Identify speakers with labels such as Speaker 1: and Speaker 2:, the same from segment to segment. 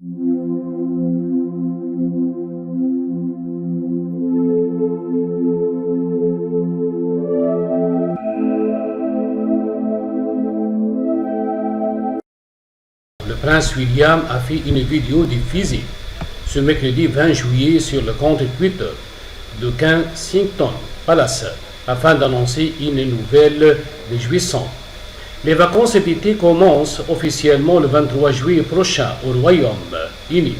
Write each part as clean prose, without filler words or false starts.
Speaker 1: Le prince William a fait une vidéo diffusée ce mercredi 20 juillet sur le compte Twitter de Kensington Palace afin d'annoncer une nouvelle réjouissante. Les vacances d'été commencent officiellement le 23 juillet prochain au Royaume-Uni.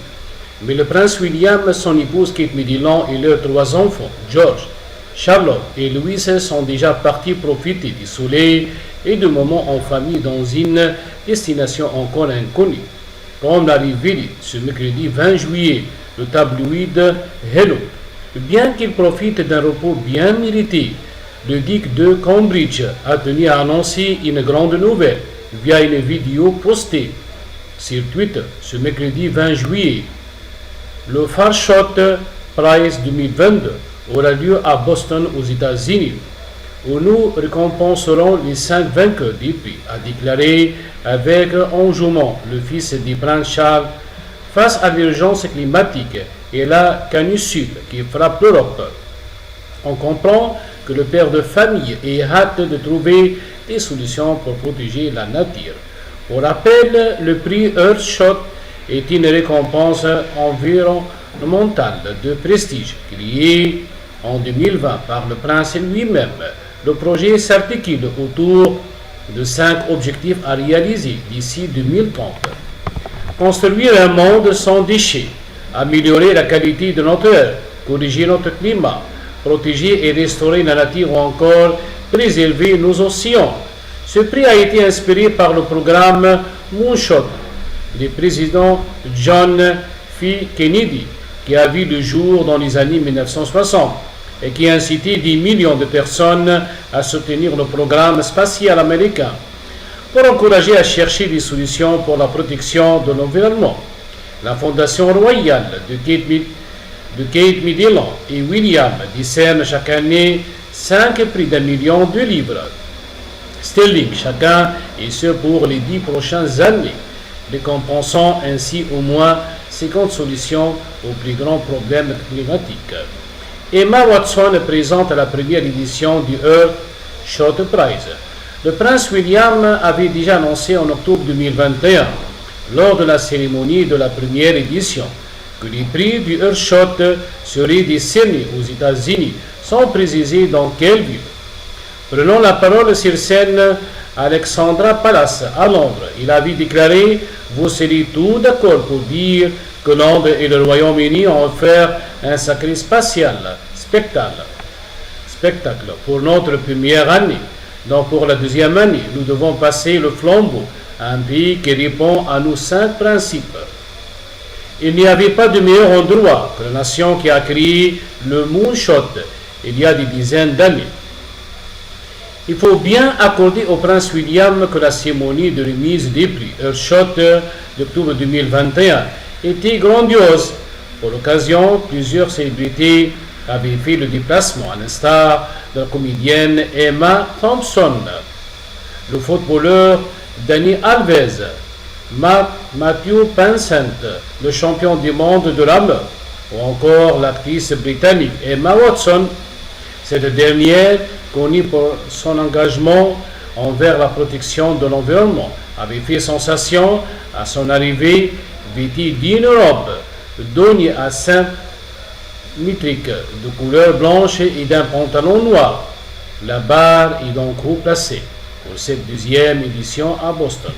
Speaker 1: Mais le prince William, son épouse Kate Middleton et leurs 3 enfants, George, Charlotte et Louise, sont déjà partis profiter du soleil et de moments en famille dans une destination encore inconnue. Comme l'a révélé ce mercredi 20 juillet le tabloïd Hello, bien qu'il profite d'un repos bien mérité, le duc de Cambridge a tenu à annoncer une grande nouvelle via une vidéo postée sur Twitter ce mercredi 20 juillet. Le Farshot Prize 2022 aura lieu à Boston aux États-Unis, où nous récompenserons les 5 vainqueurs du prix, a déclaré avec enjouement le fils du prince Charles. Face à l'urgence climatique et la canicule qui frappe l'Europe, on comprend que le père de famille ait hâte de trouver des solutions pour protéger la nature. Pour rappel, le prix Earthshot est une récompense environnementale de prestige créée en 2020 par le prince lui-même. Le projet s'articule autour de 5 objectifs à réaliser d'ici 2030. Construire un monde sans déchets, améliorer la qualité de notre air, corriger notre climat, protéger et restaurer la nature ou encore préserver nos océans. Ce prix a été inspiré par le programme Moonshot du président John F. Kennedy, qui a vu le jour dans les années 1960 et qui a incité des millions de personnes à soutenir le programme spatial américain pour encourager à chercher des solutions pour la protection de l'environnement. La Fondation royale de Kate Middleton et William décerne chaque année 5 prix d'1 million de livres sterling chacun, et ce pour les 10 prochaines années, récompensant ainsi au moins 50 solutions aux plus grands problèmes climatiques. Emma Watson présente la première édition du Earthshot Prize. Le prince William avait déjà annoncé en octobre 2021, lors de la cérémonie de la première édition, que les prix du Earthshot seraient décernés aux États-Unis, sans préciser dans quelle ville. Prenant la parole sur scène, Alexandra Palace à Londres, il avait déclaré « Vous serez tous d'accord pour dire que Londres et le Royaume-Uni ont offert un sacré spectacle pour notre première année. Donc pour la deuxième année, nous devons passer le flambeau à un pays qui répond à nos 5 principes. Il n'y avait pas de meilleur endroit que la nation qui a créé le Moonshot il y a des dizaines d'années. Il faut bien accorder au prince William que la cérémonie de remise des prix Earthshot d'octobre 2021 était grandiose. Pour l'occasion, plusieurs célébrités avaient fait le déplacement, à l'instar de la comédienne Emma Thompson, le footballeur Dani Alves, Matthew Vincent, le champion du monde de la meute, ou encore l'actrice britannique Emma Watson. Cette dernière, connue pour son engagement envers la protection de l'environnement, avait fait sensation à son arrivée vêtue d'une robe donnée à symétrique de couleur blanche et d'un pantalon noir. La barre est donc haut placée pour cette deuxième édition à Boston.